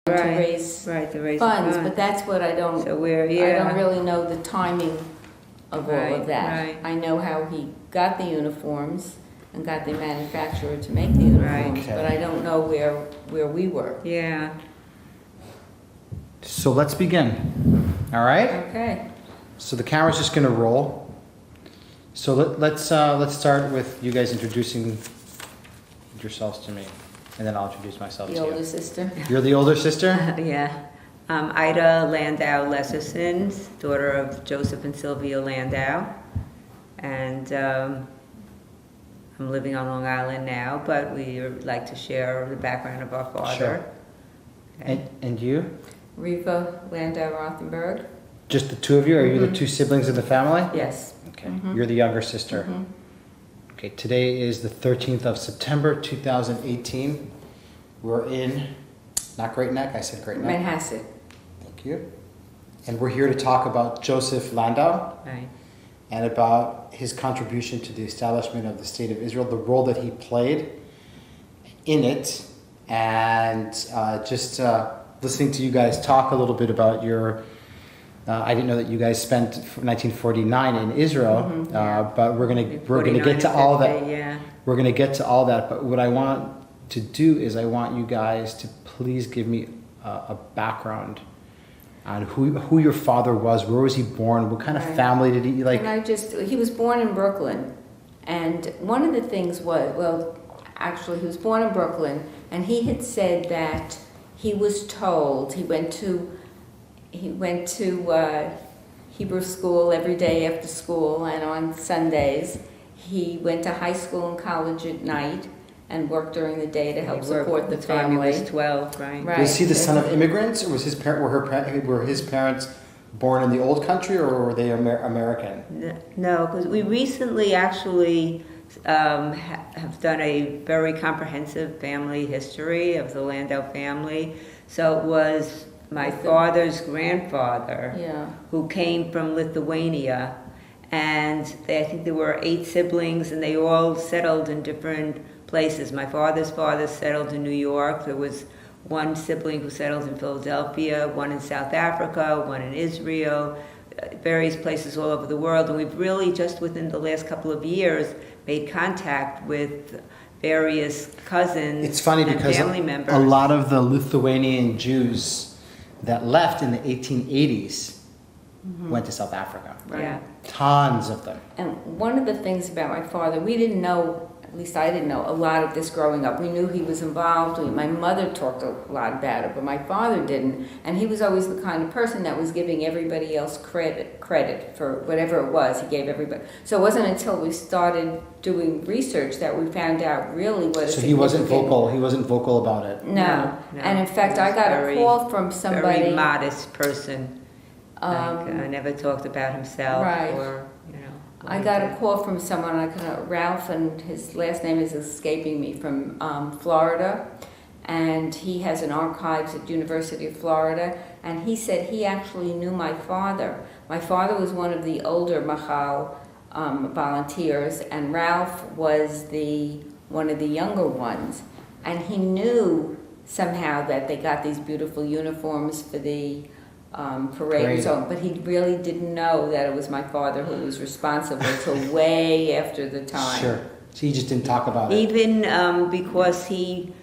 to raise funds, but that's what I don't. So I don't really know the timing of all of that. Right. I know how he got the uniforms and got the manufacturer to make the uniforms, Okay. but I don't know where we were. Yeah. So let's begin. All right. Okay. So the camera's just going to roll. So let's start with you guys introducing yourselves to me, and then I'll introduce myself The to older you. sister. You're the older sister? Yeah. Ida Landau Lesserson, daughter of Joseph and Sylvia Landau. And I'm living on Long Island now, but we like to share the background of our father. Sure. Okay. And you? Reva Rothenberg. Just the two of you? Are you the two siblings in the family? Yes. Okay. You're the younger sister. Okay, today is the 13th of September, 2018. We're in, not Great Neck, I said Great Neck. Manhasset. Thank you. And we're here to talk about Joseph Landow Right. and about his contribution to the establishment of the State of Israel, the role that he played in it, and just listening to you guys talk a little bit about your. I didn't know that you guys spent 1949 in Israel, but we're gonna get to all that. Yeah. We're gonna get to all that. But what I want to do is I want you guys to please give me a background on who your father was. Where was he born? What kind of family did he like? And he was born in Brooklyn, and one of the things was, actually he was born in Brooklyn, and he had said that he was told he went to Hebrew school every day after school, and on Sundays he went to high school and college at night and worked during the day to help support the family. He was 12, right? Right. Was he the son of immigrants, or was were his parents born in the old country, or were they American? No, because we recently actually have done a very comprehensive family history of the Landau family. So it was my father's grandfather who came from Lithuania, and I think there were 8 siblings, and they all settled in different places. My father's father settled in New York. There was one sibling who settled in Philadelphia, one in South Africa, one in Israel, various places all over the world. And we've really just within the last couple of years made contact with various cousins. It's funny and because family members. a lot of the Lithuanian Jews that left in the 1880s went to South Africa. Right. Yeah. Tons of them. And one of the things about my father, we didn't know, at least I didn't know, a lot of this growing up. We knew he was involved. My mother talked a lot about it, but my father didn't. And he was always the kind of person that was giving everybody else credit for whatever it was. He gave everybody. So it wasn't until we started doing research that we found out really what. So he wasn't vocal. He wasn't vocal about it. No. And in fact, I got a call from somebody. Very modest person. I never talked about himself. Right. Or, you know. I got a call from someone, Ralph, and his last name is escaping me, from Florida, and he has an archives at University of Florida, and he said he actually knew my father. My father was one of the older Mahal volunteers, and Ralph was one of the younger ones, and he knew somehow that they got these beautiful uniforms for the parade, but he really didn't know that it was my father who was responsible until way after the time. Sure. So he just didn't talk about it. Even because he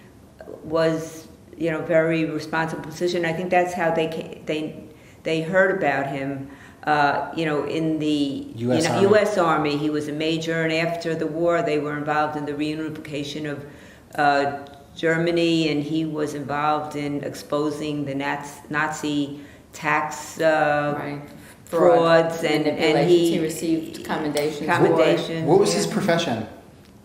was, very responsible position. I think that's how they heard about him. In the U.S. Army, he was a major, and after the war, they were involved in the reunification of Germany, and he was involved in exposing the Nazi tax frauds, and he received commendations. What was his profession?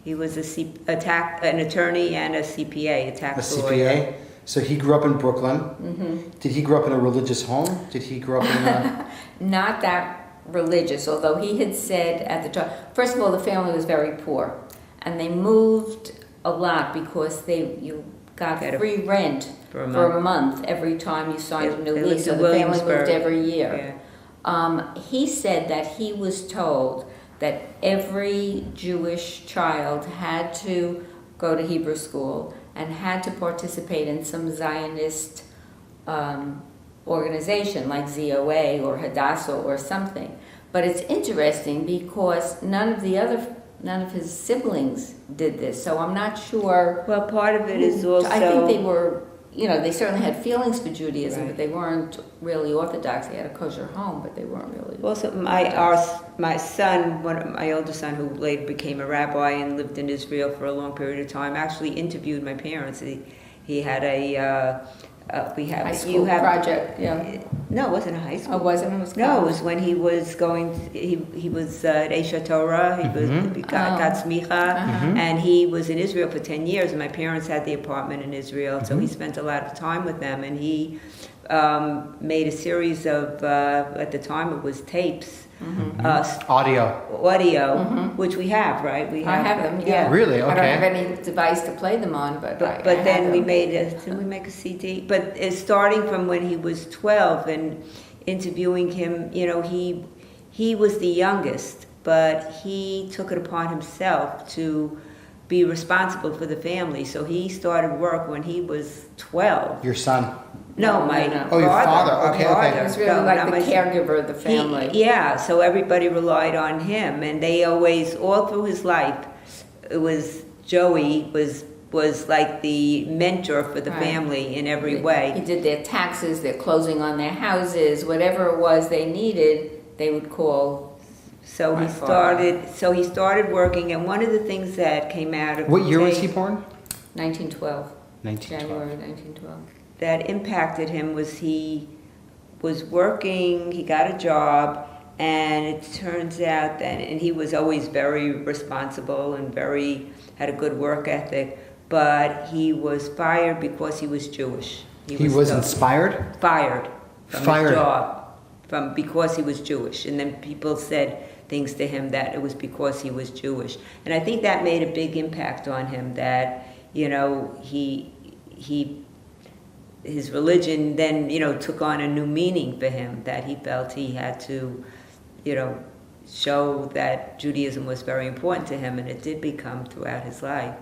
He was an attorney and a CPA, a tax lawyer. CPA? So he grew up in Brooklyn. Did he grow up in a religious home? Did he grow up in a... Not that religious, although he had said at the time, first of all, the family was very poor, and they moved a lot because you got free rent for a month every time you signed a new lease, so the family moved every year. Yeah. He said that he was told that every Jewish child had to go to Hebrew school and had to participate in some Zionist organization like ZOA or Hadassah or something. But it's interesting because none of his siblings did this, so I'm not sure. Well, part of it is also... I think they were, they certainly had feelings for Judaism, right, but they weren't really Orthodox. They had a kosher home, but they weren't really. Also, my son, my older son, who later became a rabbi and lived in Israel for a long period of time, actually interviewed my parents. He had high school project. Yeah. No, it wasn't a high school. Oh, wasn't it? Was no, it was when he was going. He was at Esha Torah. He got smicha, and he was in Israel for 10 years. And my parents had the apartment in Israel, so he spent a lot of time with them. And he made a series of at the time it was tapes. Audio, which we have, right? I have them. Yeah. Really? Okay. I don't have any device to play them on, but then we made did we make a CD? But starting from when he was 12 and interviewing him, he was the youngest, but he took it upon himself to be responsible for the family. So he started work when he was 12. Your son? No, my Oh, your father. Okay, okay. He was really like the caregiver of the family. So everybody relied on him, and they always, all through his life, it was Joey was like the mentor for the family in every way. He did their taxes, their closing on their houses, whatever it was they needed, they would call. So he started working, and one of the things that came out of what year was he born? 1912. 1912. January 1912. That impacted him was he was working, he got a job, and it turns out that, and he was always very responsible and had a good work ethic, but he was fired because he was Jewish. He was inspired? Fired from his job because he was Jewish. And then people said things to him that it was because he was Jewish. And I think that made a big impact on him, that, his religion then, took on a new meaning for him, that he felt he had to, show that Judaism was very important to him, and it did become throughout his life.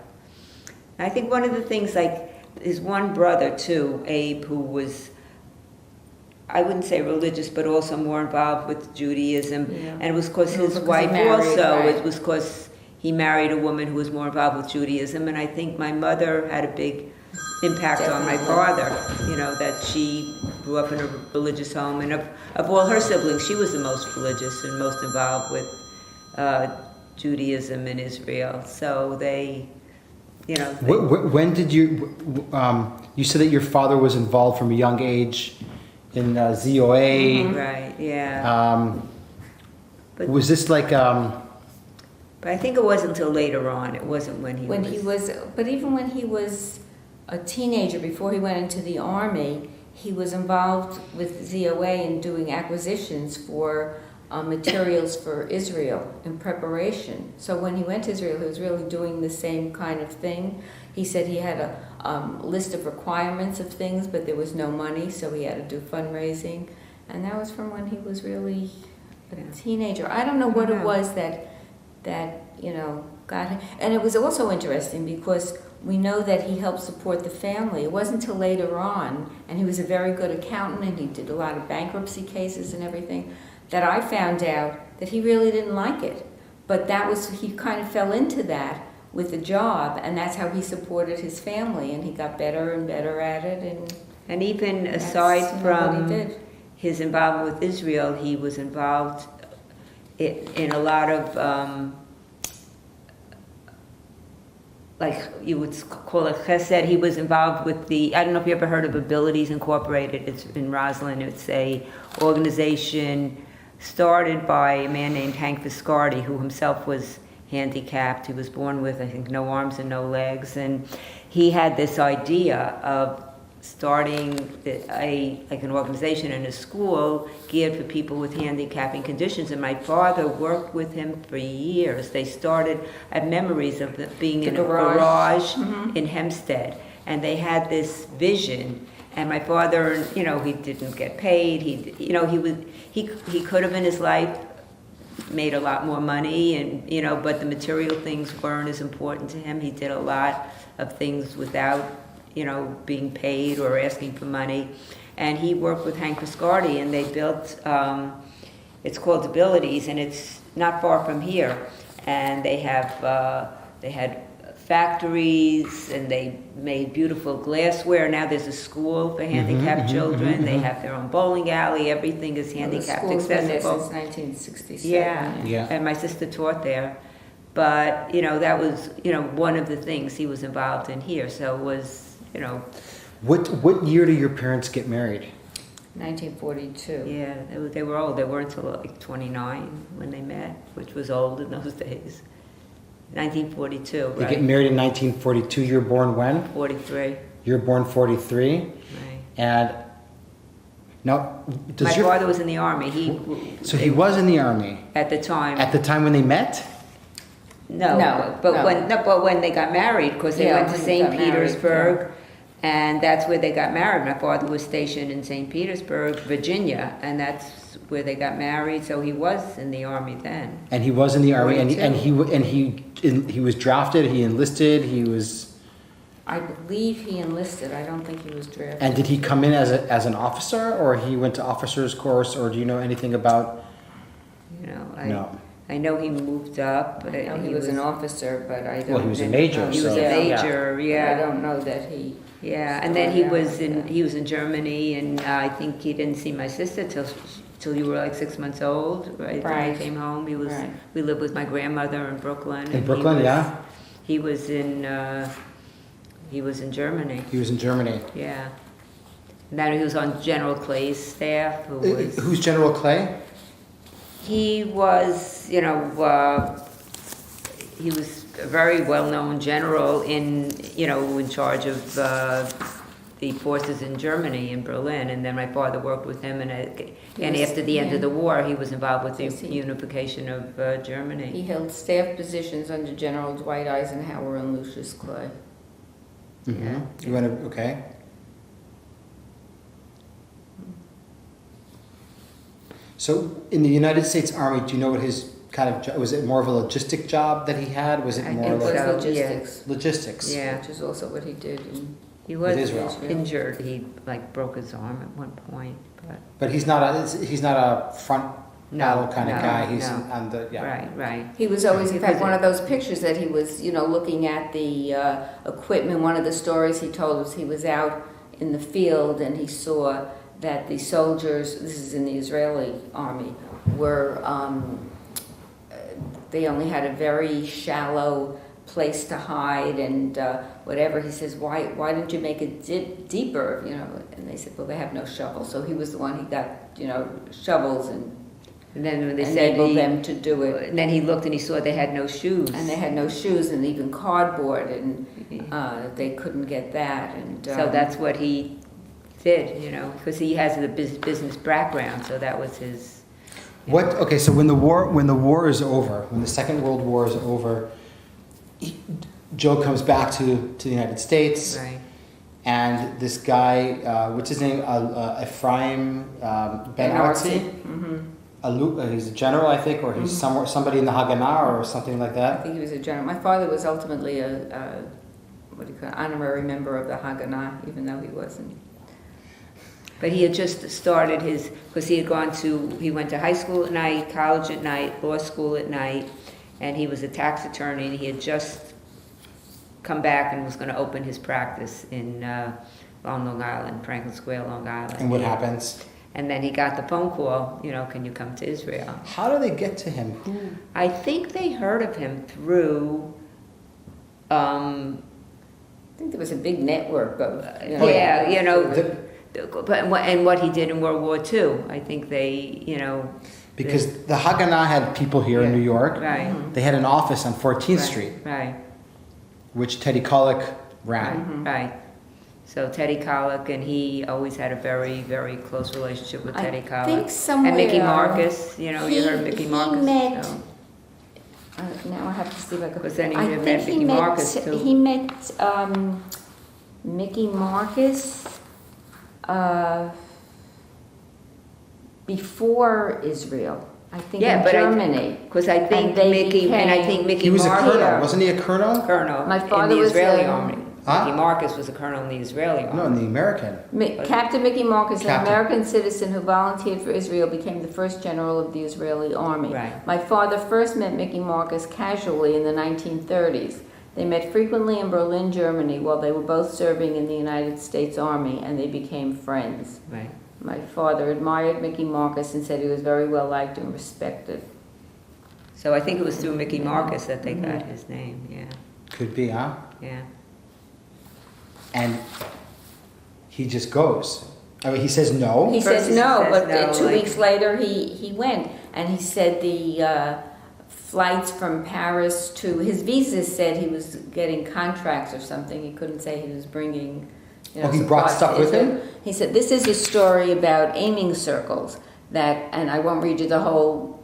And I think one of the things, like his one brother too, Abe, who was, I wouldn't say religious, but also more involved with Judaism, and it was because his wife also, it was because he married a woman who was more involved with Judaism, and I think my mother had a big impact on my father, that she grew up in a religious home, and of all her siblings, she was the most religious and most involved with Judaism in Israel. So they, when did you said that your father was involved from a young age in ZOA? Right, yeah. But was this like... But I think it wasn't until later on. It wasn't when he was... But even when he was a teenager, before he went into the army, he was involved with ZOA in doing acquisitions for materials for Israel in preparation. So when he went to Israel, he was really doing the same kind of thing. He said he had a list of requirements of things, but there was no money, so he had to do fundraising. And that was from when he was really a teenager. I don't know what it was that got him. And it was also interesting because we know that he helped support the family. It wasn't until later on, and he was a very good accountant, and he did a lot of bankruptcy cases and everything, that I found out that he really didn't like it. But he kind of fell into that with the job, and that's how he supported his family, and he got better and better at it. And even aside from his involvement with Israel, he was involved in a lot of... like you would call it chesed. He was involved with I don't know if you ever heard of Abilities Incorporated. It's in Roslyn. It's a organization started by a man named Hank Viscardi, who himself was handicapped. He was born with, I think, no arms and no legs. And he had this idea of starting an organization in a school geared for people with handicapping conditions, and my father worked with him for years. They started, I have memories of being in a garage in Hempstead, and they had this vision. And my father, he didn't get paid. He could have in his life made a lot more money, and but the material things weren't as important to him. He did a lot of things without being paid or asking for money. And he worked with Hank Piscardi, and they built, it's called Abilities, and it's not far from here. And they had factories, and they made beautiful glassware. Now there's a school for handicapped children. They have their own bowling alley. Everything is handicapped accessible. Since 1967. Yeah, and my sister taught there. But, that was, one of the things he was involved in here. So it was, What year did your parents get married? 1942. Yeah, they were old. They weren't until like 29 when they met, which was old in those days. 1942, They right? get married in 1942. You're born when? 43. You're born 43. Right. And now, My father was in the army. So he was in the army At the time. at the time when they met? But when they got married, because they went to when they St. got married, Petersburg, and that's where they got married. My father was stationed in St. Petersburg, Virginia, and that's where they got married. So he was in the army then. And he was in the army, and 42. he was drafted. He enlisted. He was. I believe he enlisted. I don't think he was drafted. And did he come in as an officer, or he went to officers' course, or do you know anything about? No. I know he moved up. I know he was an officer, but I don't. Well, he was a major. He was a major, yeah. I don't know that he. Yeah, and then he was in Germany, and I think he didn't see my sister till you were like 6 months old, right? Right. When he came home, Right. we lived with my grandmother in Brooklyn. In and Brooklyn, yeah. He was in Germany. He was in Germany. Yeah. And then he was on General Clay's staff, Who's General Clay? He was, he was a very well-known general in charge of the forces in Germany, in Berlin. And then my father worked with him, and after the end of the war, he was involved with the unification of Germany. He held staff positions under General Dwight Eisenhower and Lucius Clay. Mm-hmm. Yeah. You want to, okay. So in the United States Army, do you know what his kind of, was it more of a logistic job that he had? Was it I more think like so. Logistics. logistics? Yeah. Which is also what he did. He was Israel. injured. He broke his arm at one point, But he's not a front battle kind of guy. He's no. on the, yeah. Right. He was always, in Because fact, one of those pictures that he was, looking at the equipment. One of the stories he told us, he was out in the field and he saw that the soldiers, this is in the Israeli army, were, they only had a very shallow place to hide and whatever. He says, why didn't you make it deeper, And they said, well, they have no shovels. So he was the one, he got, shovels and then when they enabled said them to do it. and then he looked and he saw they had no shoes. And they had no shoes and even cardboard, and they couldn't get that. And So that's what he did, because he has the business background, so that was his. Okay, so when the war is over, when the Second World War is over, Joe comes back to the United States, Right. and this guy, what's his name, Ephraim Ben Artzi? Mm-hmm. He's a general, I think, or he's somebody in the Haganah or something like I that. think he was a general. My father was ultimately a honorary member of the Haganah, even though he wasn't. But he had just started because he went to high school at night, college at night, law school at night, and he was a tax attorney, and he had just come back and was going to open his practice on Long Island, Franklin Square, Long Island. And what happens? And then he got the phone call, can you come to Israel? How do they get to him? I think they heard of him through, I think there was a big network of. and what he did in World War II. I think they, Because the Haganah had people here in New York. Right. They had an office on 14th Street, Right. which Teddy Kollek ran. Right. So Teddy Kollek, and he always had a very, very close relationship with Teddy Kollek. I think somewhere. And Mickey Marcus, you heard Mickey Marcus. He met. So. Now I have to see if I could. Because then he I met think Mickey Marcus too. He met Mickey Marcus before Israel. I think in Germany. Because I think Mickey He was Marcus. a colonel, wasn't he a colonel? Colonel My father in the was Israeli army. Mickey Marcus was a colonel in the Israeli army. No, in the American. Captain Mickey Marcus, an Captain. American citizen who volunteered for Israel, became the first general of the Israeli army. Right. My father first met Mickey Marcus casually in the 1930s. They met frequently in Berlin, Germany, while they were both serving in the United States Army, and they became friends. Right. My father admired Mickey Marcus and said he was very well liked and respected. So I think it was through Mickey Marcus that they got his name. Yeah. Could be, huh? Yeah. And he just goes. I mean, he says no. He First says he no, says but no, 2 like- weeks later he went, and he said the flights from Paris to his visa said he was getting contracts or something. He couldn't say he was bringing. Oh, he brought supplies stuff to with him? Israel. He said this is a story about aiming circles that, and I won't read you the whole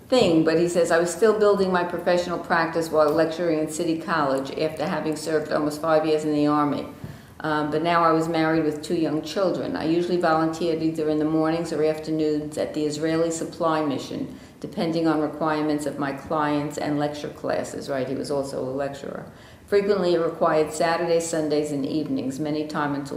thing, but he says I was still building my professional practice while lecturing in City College after having served almost 5 years in the Army. But now I was married with 2 young children. I usually volunteered either in the mornings or afternoons at the Israeli supply mission, depending on requirements of my clients and lecture classes, right? He was also a lecturer. Frequently it required Saturdays, Sundays, and evenings, many times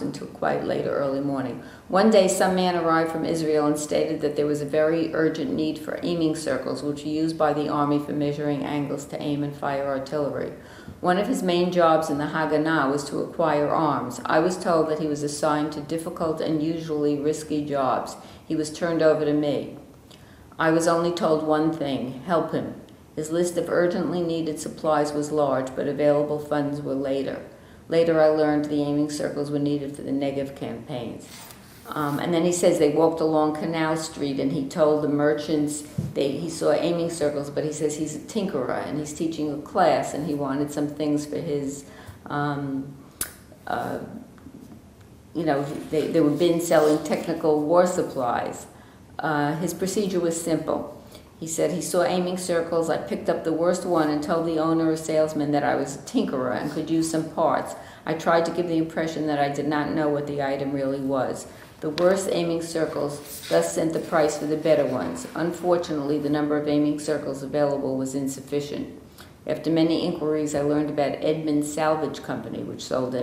until quite late or early morning. One day some man arrived from Israel and stated that there was a very urgent need for aiming circles, which were used by the army for measuring angles to aim and fire artillery. One of his main jobs in the Haganah was to acquire arms. I was told that he was assigned to difficult and usually risky jobs. He was turned over to me. I was only told one thing: help him. His list of urgently needed supplies was large, but available funds were later. Later I learned the aiming circles were needed for the Negev campaigns. And then he says they walked along Canal Street, and he told the merchants he saw aiming circles, but he says he's a tinkerer and he's teaching a class, and he wanted some things for his, they were bins selling technical war supplies. His procedure was simple. He said he saw aiming circles. I picked up the worst one and told the owner or salesman that I was a tinkerer and could use some parts. I tried to give the impression that I did not know what the item really was. The worst aiming circles thus sent the price for the better ones. Unfortunately, the number of aiming circles available was insufficient. After many inquiries, I learned about Edmund's Salvage Company, which sold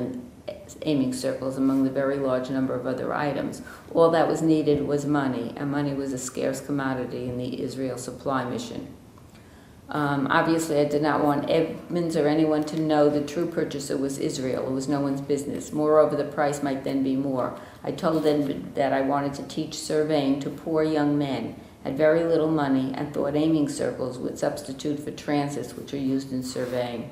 aiming circles among the very large number of other items. All that was needed was money, and money was a scarce commodity in the Israel supply mission. Obviously, I did not want Edmunds or anyone to know the true purchaser was Israel. It was no one's business. Moreover, the price might then be more. I told them that I wanted to teach surveying to poor young men, had very little money, and thought aiming circles would substitute for transits, which are used in surveying.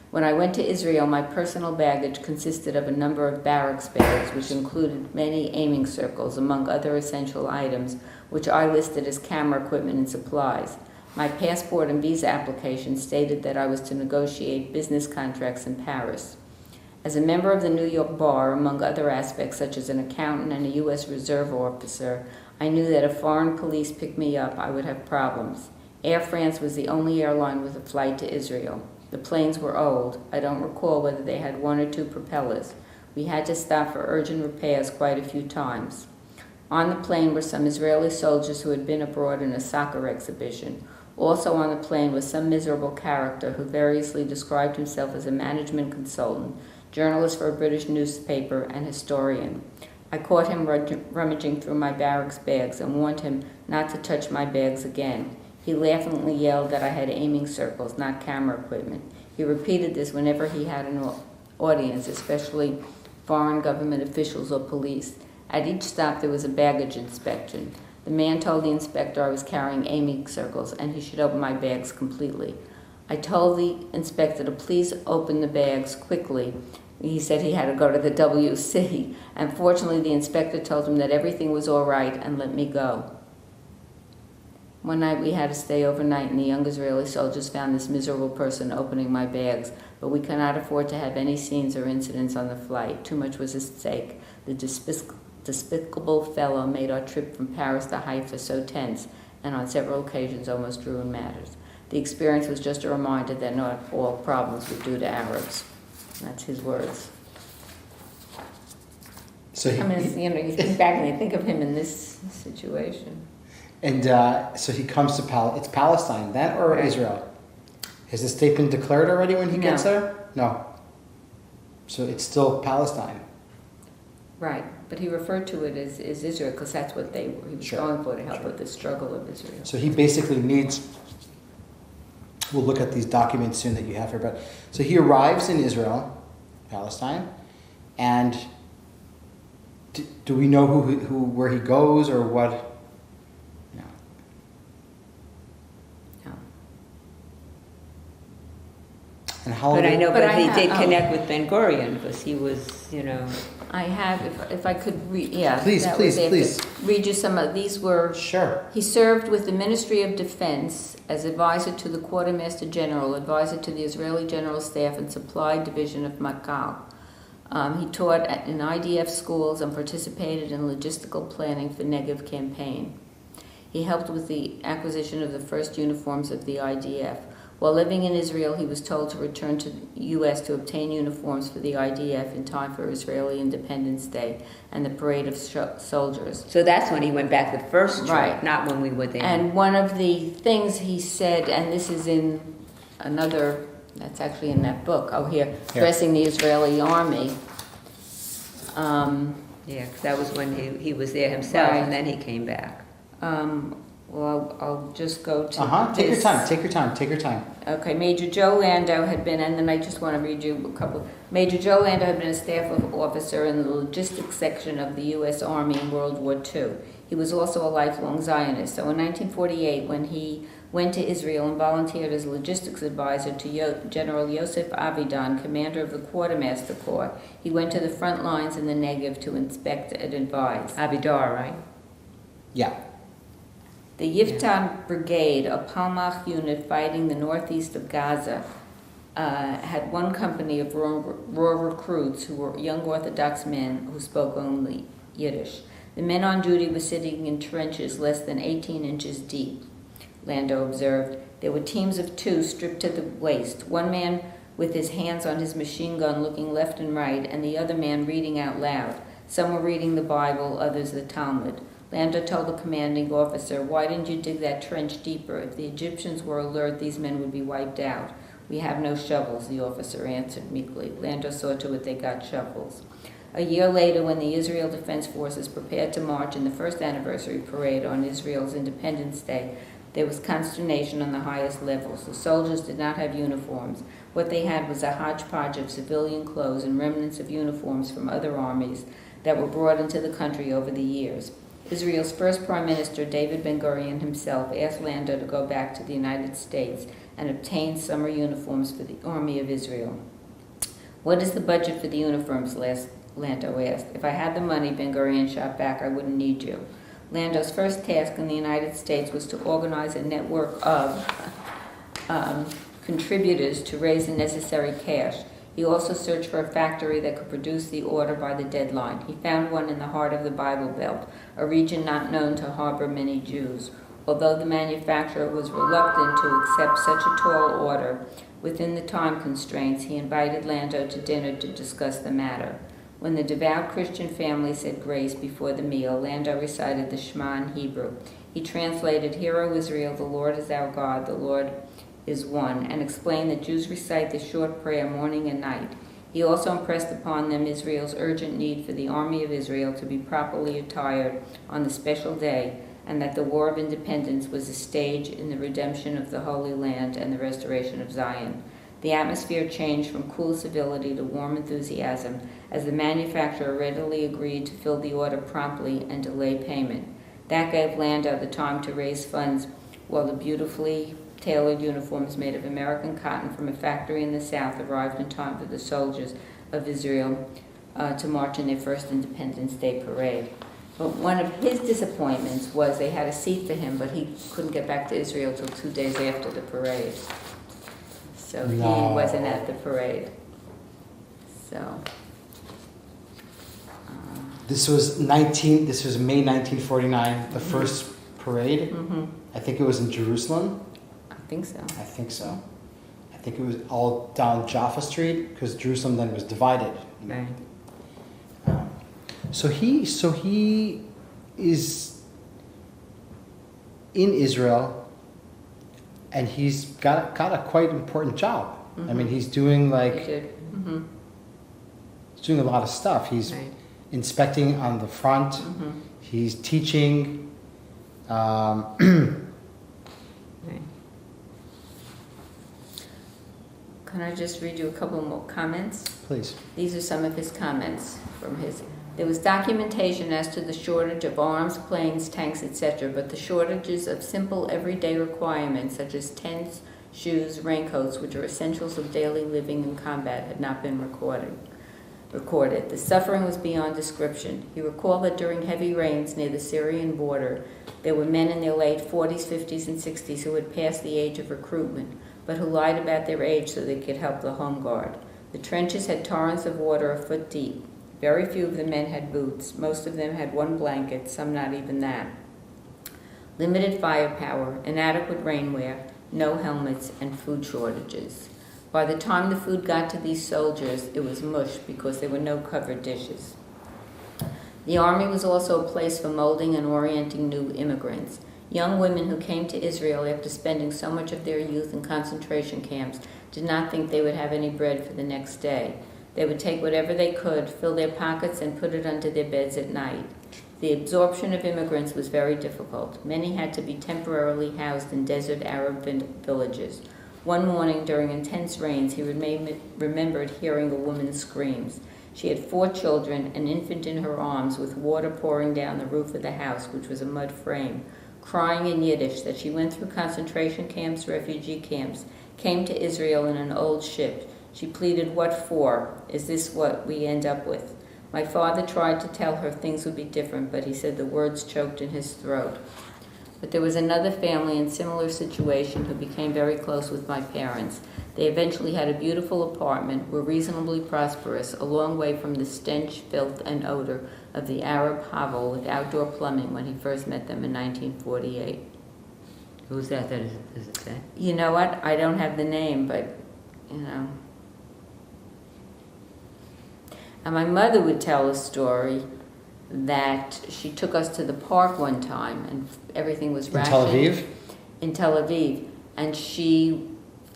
When I went to Israel, my personal baggage consisted of a number of barracks bags, which included many aiming circles, among other essential items, which I listed as camera equipment and supplies. My passport and visa application stated that I was to negotiate business contracts in Paris. As a member of the New York Bar, among other aspects such as an accountant and a U.S. Reserve officer, I knew that if foreign police picked me up, I would have problems. Air France was the only airline with a flight to Israel. The planes were old. I don't recall whether they had 1 or 2 propellers. We had to stop for urgent repairs quite a few times. On the plane were some Israeli soldiers who had been abroad in a soccer exhibition. Also on the plane was some miserable character who variously described himself as a management consultant, journalist for a British newspaper, and historian. I caught him rummaging through my barracks bags and warned him not to touch my bags again. He laughingly yelled that I had aiming circles, not camera equipment. He repeated this whenever he had an audience, especially foreign government officials or police. At each stop there was a baggage inspection. The man told the inspector I was carrying aiming circles and he should open my bags completely. I told the inspector to please open the bags quickly. He said he had to go to the WC, and fortunately the inspector told him that everything was all right and let me go. One night we had to stay overnight, and the young Israeli soldiers found this miserable person opening my bags, but we could not afford to have any scenes or incidents on the flight. Too much was at stake. The despicable fellow made our trip from Paris to Haifa so tense, and on several occasions almost ruined matters. The experience was just a reminder that not all problems were due to Arabs. That's his words. So you think back and you think of him in this situation. And so he comes to it's Palestine then, or Right. Israel? Has the state been declared already when he gets there? No. So it's still Palestine. Right, but he referred to it as Israel because that's what he was Sure, going for to help sure. with the struggle of Israel. So he basically needs, we'll look at these documents soon that you have here, but so he arrives in Israel, Palestine, and do we know where he goes or what? No. No. And how? But I know, But but he I did have- connect with Ben Gurion because he was, I have, if I could read, yeah. Please, that please, was it. please. Read you some of, these were, Sure. he served with the Ministry of Defense as advisor to the Quartermaster General, advisor to the Israeli General Staff and Supply Division of Makal. He taught in IDF schools and participated in logistical planning for Negev campaign. He helped with the acquisition of the first uniforms of the IDF. While living in Israel, he was told to return to the U.S. to obtain uniforms for the IDF in time for Israeli Independence Day and the parade of soldiers. so that's when he went back the first trip, Right. not when we were there. And one of the things he said, and this is in another, that's actually in that book, here, Dressing the Israeli Army. Yeah, 'cause that was when he was there himself, Right. and then he came back. Well, I'll just go to Take your this. time. Take your time. Take your time. Okay, Major Joe Landow had been, and then I just want to read you a couple. Major Joe Landow had been a staff officer in the logistics section of the U.S. Army in World War II. He was also a lifelong Zionist. So in 1948, when he went to Israel and volunteered as logistics advisor to General Joseph Avidan, commander of the Quartermaster Corps, he went to the front lines in the Negev to inspect and advise. Avidar, right? Yeah. The Yiftan Brigade, a Palmach unit fighting the northeast of Gaza, had one company of raw recruits who were young Orthodox men who spoke only Yiddish. The men on duty were sitting in trenches less than 18 inches deep, Landau observed. There were teams of two stripped to the waist, one man with his hands on his machine gun looking left and right, and the other man reading out loud. Some were reading the Bible, others the Talmud. Landau told the commanding officer, "Why didn't you dig that trench deeper? If the Egyptians were alert, these men would be wiped out." "We have no shovels," the officer answered meekly. Landau saw to it they got shovels. A year later, when the Israel Defense Forces prepared to march in the first anniversary parade on Israel's Independence Day, there was consternation on the highest levels. The soldiers did not have uniforms. What they had was a hodgepodge of civilian clothes and remnants of uniforms from other armies that were brought into the country over the years. Israel's first Prime Minister, David Ben-Gurion himself, asked Landau to go back to the United States and obtain summer uniforms for the Army of Israel. "What is the budget for the uniforms?" Landau asked. "If I had the money," Ben-Gurion shot back, "I wouldn't need you." Landau's first task in the United States was to organize a network of contributors to raise the necessary cash. He also searched for a factory that could produce the order by the deadline. He found one in the heart of the Bible Belt, a region not known to harbor many Jews. Although the manufacturer was reluctant to accept such a tall order, within the time constraints, he invited Landau to dinner to discuss the matter. When the devout Christian family said grace before the meal, Landau recited the Shema in Hebrew. He translated, "Hear, O Israel, the Lord is our God, the Lord is one," and explained that Jews recite this short prayer morning and night. He also impressed upon them Israel's urgent need for the army of Israel to be properly attired on the special day, and that the War of Independence was a stage in the redemption of the Holy Land and the restoration of Zion. The atmosphere changed from cool civility to warm enthusiasm as the manufacturer readily agreed to fill the order promptly and delay payment. That gave Landau the time to raise funds while the beautifully tailored uniforms made of American cotton from a factory in the South arrived in time for the soldiers of Israel to march in their first Independence Day parade. But one of his disappointments was they had a seat for him, but he couldn't get back to Israel till 2 days after the parade. So he wasn't at the parade. So This was May 1949, the first parade. mhm, I think it was in Jerusalem. I think so. I think so. I think it was all down Jaffa Street because Jerusalem then was divided. Right. So he is in Israel, and he's got a quite important job. I mean, he's doing He like did. Mhm. doing a lot of stuff. He's Right. inspecting on the front. Mhm. He's teaching. Right. Can I just read you a couple more comments? Please. These are some of his comments from his. There was documentation as to the shortage of arms, planes, tanks, etc., but the shortages of simple everyday requirements such as tents, shoes, raincoats, which are essentials of daily living in combat, had not been recorded. The suffering was beyond description. He recalled that during heavy rains near the Syrian border, there were men in their late 40s, 50s, and 60s who had passed the age of recruitment, but who lied about their age so they could help the home guard. The trenches had torrents of water a foot deep. Very few of the men had boots. Most of them had one blanket, some not even that. Limited firepower, inadequate rainwear, no helmets, and food shortages. By the time the food got to these soldiers, it was mush because there were no covered dishes. The army was also a place for molding and orienting new immigrants. Young women who came to Israel after spending so much of their youth in concentration camps did not think they would have any bread for the next day. They would take whatever they could, fill their pockets, and put it under their beds at night. The absorption of immigrants was very difficult. Many had to be temporarily housed in desert Arab villages. One morning during intense rains, he remembered hearing a woman's screams. She had 4 children, an infant in her arms, with water pouring down the roof of the house, which was a mud frame, crying in Yiddish that she went through concentration camps, refugee camps, came to Israel in an old ship. She pleaded, "What for? Is this what we end up with?" My father tried to tell her things would be different, but he said the words choked in his throat. But there was another family in similar situation who became very close with my parents. They eventually had a beautiful apartment, were reasonably prosperous, a long way from the stench, filth, and odor of the Arab hovel with outdoor plumbing when he first met them in 1948. Who's that? Does it say? You know what? I don't have the name, but, you know. And my mother would tell a story that she took us to the park one time and everything was rationed. In Tel Aviv? In Tel Aviv. And she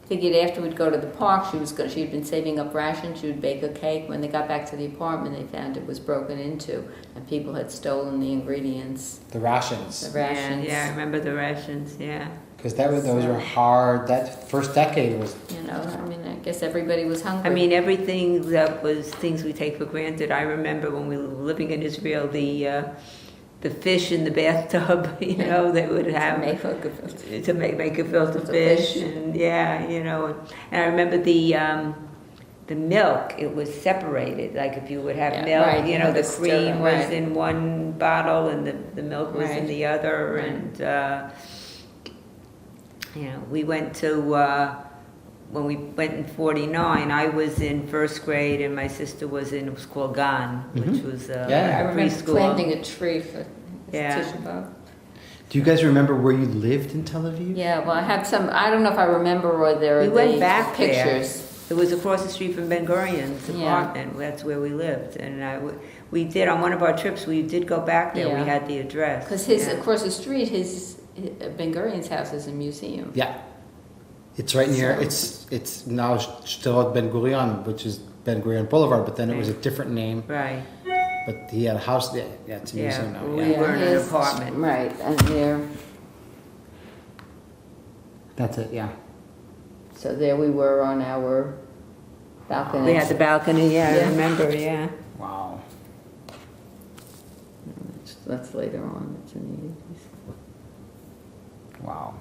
figured after we'd go to the park, she had been saving up rations, she would bake a cake. When they got back to the apartment, they found it was broken into and people had stolen the ingredients. The rations. The rations. Yeah, I remember the rations, yeah. Because those were hard. That first decade was. You know, I mean, I guess everybody was hungry. I mean, everything that was things we take for granted. I remember when we were living in Israel, the fish in the bathtub, you know, they would have to make a to make a filter fish. and yeah, you know. And I remember the milk, it was separated. Like if you would have Yeah, milk, right, you you know, had the to stir cream it, was right. in one bottle and the milk was in Right. the other. Right. And you know, we went to when we went in '49. I was in first grade and my sister was in. It was called Gan, which was Yeah. I remember preschool. planting a tree for Yeah. Tisha B'Av. Do you guys remember where you lived in Tel Aviv? Yeah, well, I had some, I don't know if I remember or there are We went the back pictures. there. It was across the street from Ben Gurion's Yeah. apartment. That's where we lived. And we did, on one of our trips, we did go back there. Yeah. We had the address. Because yeah. across the street, Ben Gurion's house is a museum. Yeah. It's right near, So- it's now Shterot Ben Gurion, which is Ben Gurion Boulevard, but then it was a different name. Right. But he had a house there. Yeah, it's a Yeah. museum now. We Yeah. were in an apartment. Right, and there, That's it, yeah. so there we were on our balcony. We had the balcony, yeah, Yeah. I remember, yeah. Wow. That's later on, it's in the 80s. Wow.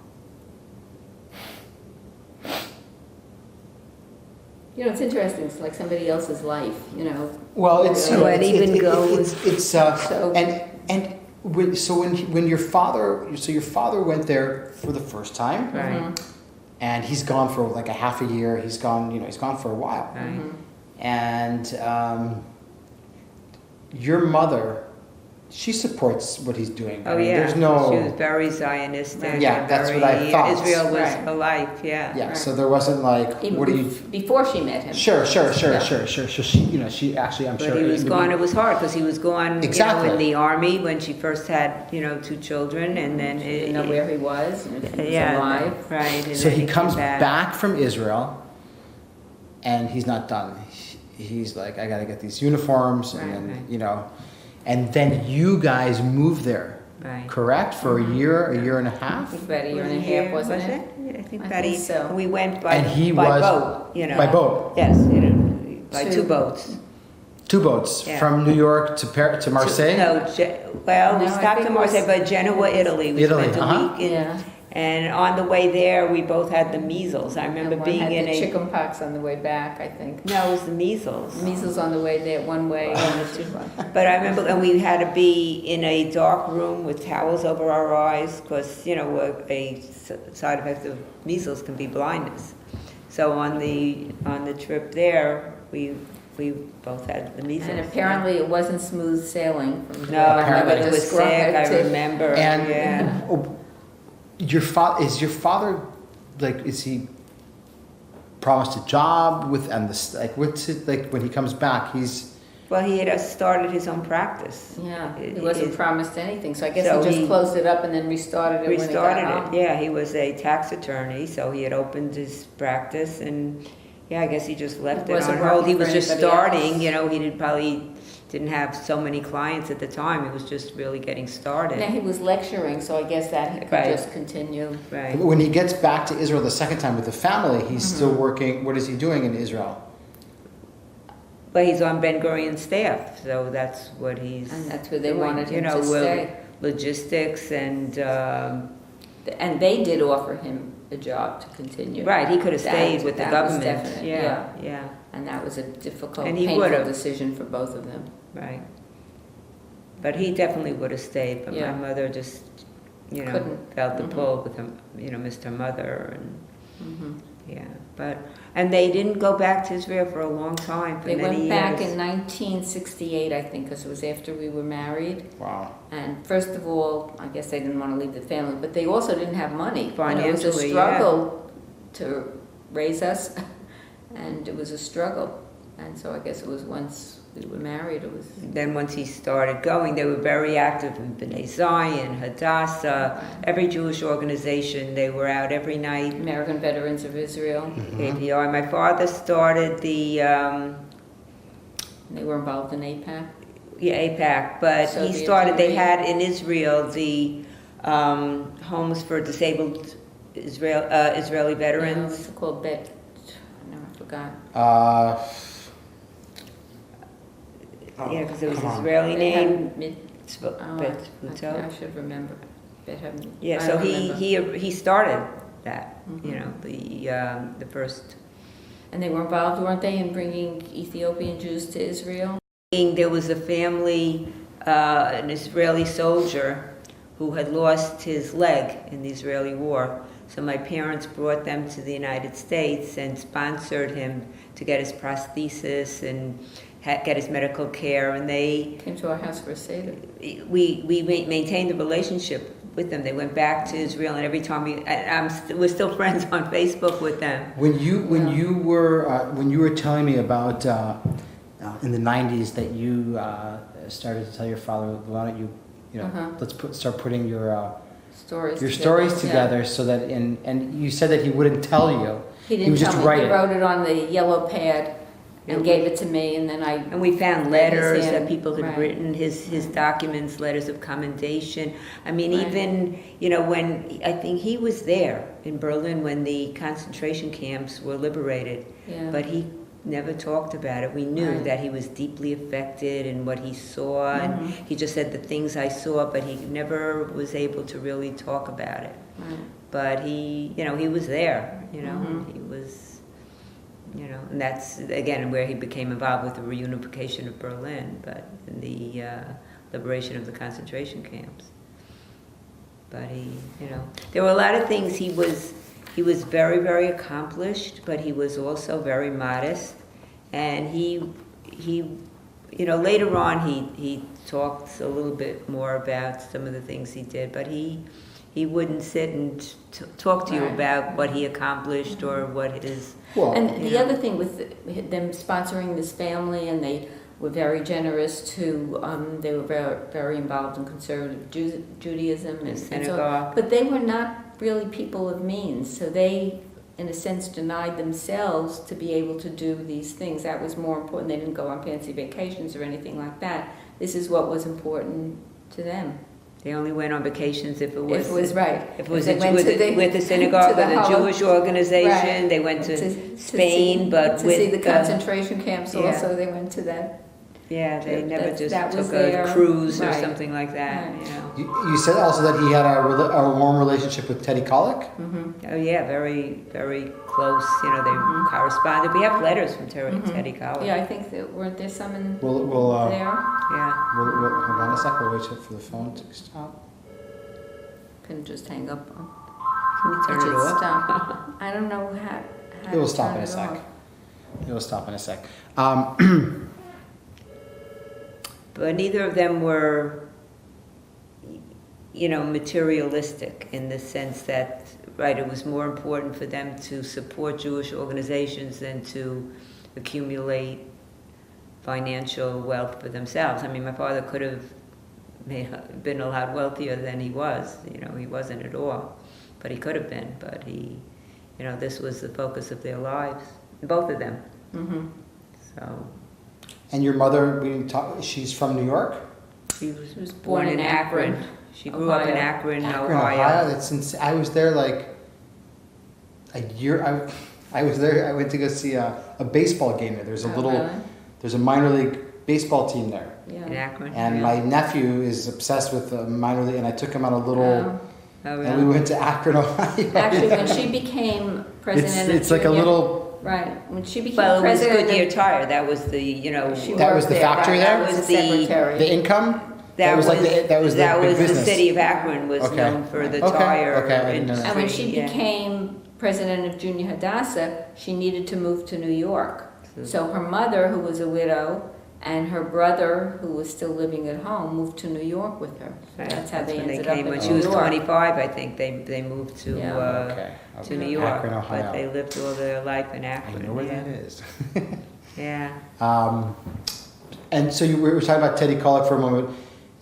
You know, it's interesting, it's like somebody else's life, you know. Well, it's, So it even goes- So- when your father went there for the first time, Right. Mhm. and he's gone for like a half a year. He's gone for a while. Right. Mhm. And your mother, she supports what he's doing. I Oh, mean, yeah. There's no. She was very Zionistic. Yeah, and that's what I very- thought. Israel was Right. her life, yeah. Yeah, Right. so there wasn't like, Even what do you? before she met him. Sure. Yeah. She actually, I'm But sure. he was maybe- gone, it was hard, because he was gone, Exactly. in the army when she first had, 2 children, and then... She didn't know where he was, and if he was Yeah, alive. right. And So then he came comes back from Israel, and he's not done. he's like, I got to get these uniforms, and Right, then right. you know, and then you guys moved there, Right. correct? For a year and a half. About a year and a half, wasn't it? Yeah, I think I about think a so. We went by, And he by was- boat, you know. By boat, Yes, you know, by To- two boats. 2 boats Yeah. from New York to Marseille. No, well, we No, I stopped think in it was- Marseille, but Genoa, Italy. We Italy, spent a uh-huh. week in, Yeah. and on the way there, we both had the measles. I remember And one being had in the a. chicken pox on the way back, I think. No, it was the measles. Measles on the way there, one way, and the two. But I remember, and we had to be in a dark room with towels over our eyes, because, you know, a side effect of measles can be blindness. So on the trip there, we both had the measles. And apparently it wasn't smooth sailing. From No, my Apparently. mother was sick, I remember, And yeah. your father like, is he promised a job with, and this, like, what's it like when he comes back? He's Well, he had started his own practice. Yeah, he It- wasn't it- promised anything, so I guess So he just he closed it up and then restarted it when he Restarted got home. it, yeah, he was a tax attorney, so he had opened his practice, and, yeah, I guess he just left It it wasn't on hold. He working was for just anybody starting, else. you know, he didn't have so many clients at the time, he was just really getting started. Now, he was lecturing, so I guess that he could Right. just continue. Right. when he gets back to Israel the second time with the family, he's Mm-hmm. still working. What is he doing in Israel? But he's on Ben Gurion's staff, so that's what he's And that's where they doing, wanted him you know, to with stay. logistics and, And they did offer him a job to continue. right, he could have That- stayed with the that was government. definite, Yeah, yeah, And that was a difficult, And he painful would've. decision for both of them. right. But he definitely would have stayed, but Yeah. my mother just, you know, Couldn't. felt the Mhm. pull with him, you know, missed her mother, and, Mhm. yeah. And they didn't go back to Israel for a long time, for They many went back years. in 1968, I think, because it was after we were married. Wow. And first of all, I guess they didn't want to leave the family, but they also didn't have money. You know, it was a Financially, struggle to raise us, and it was a struggle. And so I guess it was once we were married, it was. Then once he started going, they were very active in B'nai Zion, Hadassah, every Jewish organization. They were out every night. American Veterans of Israel. APR. My father started the They were involved in APAC. APAC, but he Soviet started. They Union. had in Israel the homes for disabled Israeli veterans. It's called Bet. No, I forgot. Yeah, because it was come on. Israeli They had name. mid- Bet I Buto. should remember. Bet Haven- Yeah, I so don't remember. he started that. You Mhm. know, the first. And they were involved, weren't they, in bringing Ethiopian Jews to Israel? There was a family, an Israeli soldier who had lost his leg in the Israeli war. So my parents brought them to the United States and sponsored him to get his prosthesis and get his medical care. And Came to our house for a Seder. we maintained the relationship with them. They went back to Israel, and every time we're still friends on Facebook with them. When you were telling me about in the '90s that you started to tell your father, why don't you Uh-huh. let's start putting your Stories stories yeah. together, so that and you said that he wouldn't tell you. He didn't was tell just me. writing. He wrote it on the yellow pad and Yeah. gave it to me, and then I. And we found His letters hand, that people had right. written, his documents, letters of commendation. I mean, Right. even, when, I think he was there in Berlin when the concentration camps were liberated, Yeah. but he never talked about it. We knew Right. that he was deeply affected in what he saw, Mhm. and he just said the things I saw, but he never was able to really talk about it. Right. But he was there, Mhm. he was, and that's, again, where he became involved with the reunification of Berlin, but in the liberation of the concentration camps. But there were a lot of things. He was very, very accomplished, but he was also very modest. And he later on, he talked a little bit more about some of the things he did, but he wouldn't sit and talk to you Right. about what he accomplished or what his. Well, And the Yeah. other thing with them sponsoring this family, and they were very generous too. They were very, very involved in conservative Judaism and so. Synagogue. But they were not really people of means, so they in a sense, denied themselves to be able to do these things. That was more important. They didn't go on fancy vacations or anything like that. This is what was important to them. They only went on vacations if it was... If it was right. If it was If they went to with the synagogue to or the Jewish organization. Right. They went to to Spain, see, but to with... see the concentration camps yeah. also, they went to that. Yeah, they never That- just that was took their- a cruise or right. something like that, Right. you know. You said also that he had a warm relationship with Teddy Kollek. Oh yeah, very, very close. You know, they corresponded. We have letters from Teddy Kollek. Yeah, I think that weren't there some in We'll there? Yeah. hold on a sec. We'll wait for the phone to stop. Couldn't just hang up. Can you turn It it should off? stop. I don't know how It will to stop turn in a it sec. off. It will stop in a sec. But neither of them were, you know, materialistic in the sense that, right, it was more important for them to support Jewish organizations than to accumulate financial wealth for themselves. I mean, my father could have been a lot wealthier than he was. You know, he wasn't at all, but he could have been. But he, you know, this was the focus of their lives, both of them. Mm-hmm. So And your mother, we didn't talk, she's from New York? she was, She was born in Akron. She grew up in Ohio. Akron, Akron, Ohio. That's I was there like a year. I was there. I went to go see a baseball game there. There's a Oh, really? there's a minor league baseball team there. In Yeah. Akron. And yeah. my nephew is obsessed with the minor league, and I took him on a little, Oh. Oh, and we yeah. went to Akron, Ohio. Actually, when she became president it's of like a Junior- little. Right, when she became Well, it was president Goodyear of- Tire. That was the, you know, She That was worked the factory that there? was Was the the- secretary. The income. That was like the big the business. city of Akron was Okay. known for the Okay, tire okay, I didn't know industry. that. And when she yeah. became president of Junior Hadassah, she needed to move to New York. So her mother, who was a widow, and her brother, who was still living at home, moved to New York with her. Right. That's how they when ended they came. up When in she New was York. 25, I think they moved to Yeah. Okay. to New York. Akron, Ohio. But they lived all their life in I Akron. know where yeah. that is. Yeah. And so we were talking about Teddy Kollek for a moment.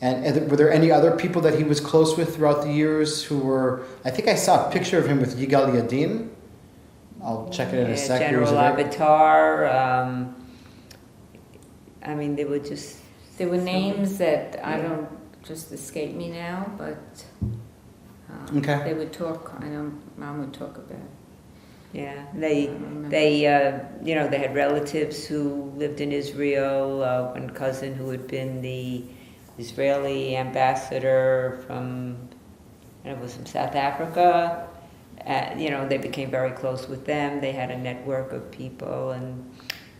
And were there any other people that he was close with throughout the years who were? I think I saw a picture of him with Yigal Yadin. I'll check it in a sec. General Here's a very- Avatar. I mean, they were just. There were names that I don't just escape me now, but Okay. they would talk. I know Mom would talk about. Yeah, I remember. you know, they had relatives who lived in Israel. One cousin who had been the Israeli ambassador from, it was from South Africa. You know, they became very close with them. They had a network of people, and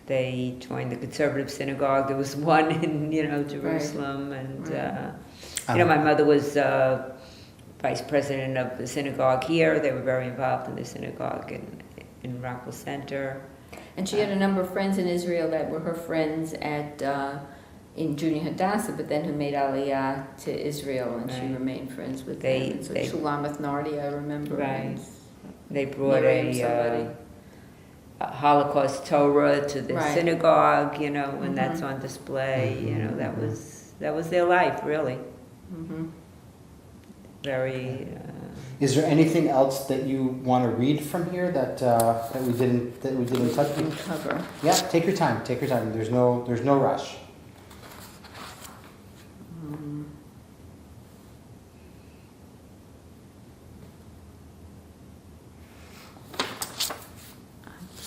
they joined the conservative synagogue. There was one in, you know, Jerusalem, and you know, my mother was vice president of the synagogue here. They were very involved in the synagogue in Rockwell Center. And she had a number of friends in Israel that were her friends at in Junior Hadassah, but then who made Aliyah to Israel, and she Right. remained friends with They- them. And so they- Shulamith Nardi, I remember. Right. and They brought Miriam somebody. a Holocaust Torah to the Right. synagogue, you know, and that's Mhm. on display. You know, that was their life, really. Mhm. Very. Is there anything else that you want to read from here that we didn't touch? And cover. Yeah, take your time. Take your time. There's no rush.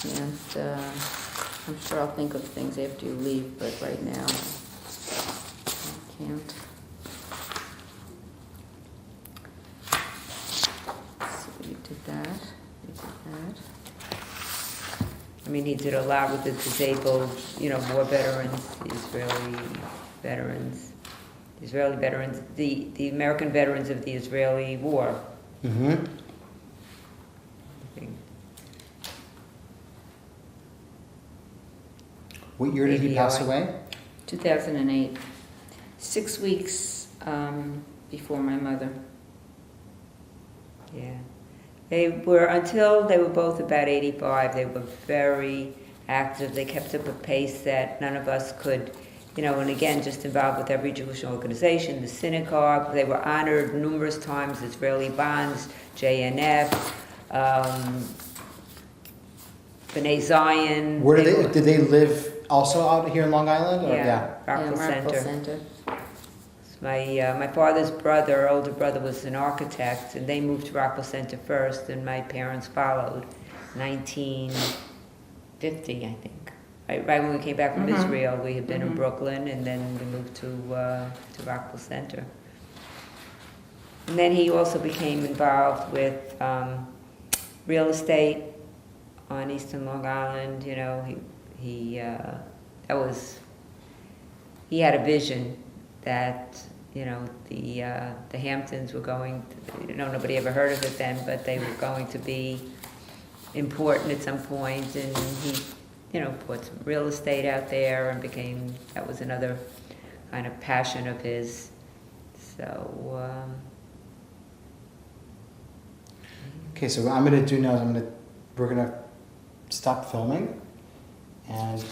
And I'm sure I'll think of things after you leave, but right now I can't. So you did that. You did that. I mean, he did a lot with the disabled, you know, war veterans, Israeli veterans, the American veterans of the Israeli war. Mm-hmm. I think. What year did he pass ABI. away? 2008. 6 weeks before my mother. Yeah. They were, until they were both about 85, they were very active. They kept up a pace that none of us could, you know, and again, just involved with every Jewish organization, the synagogue. They were honored numerous times, Israeli bonds, JNF. B'nai Zion. Where did they live also out here in Long Island? Or? Yeah, Rockville Rockville Center. My father's brother, older brother, was an architect, and they moved to Rockville Center first, and my parents followed. 1950, I think. Right when we came back from Israel, we had been in Brooklyn, and then we moved to Rockville Center. And then he also became involved with real estate on Eastern Long Island. You know, he had a vision that, you know, the Hamptons were going to, nobody ever heard of it then, but they were going to be important at some point, and he, you know, put some real estate out there and that was another kind of passion of his. So, Okay, so what I'm going to do now is we're going to stop filming and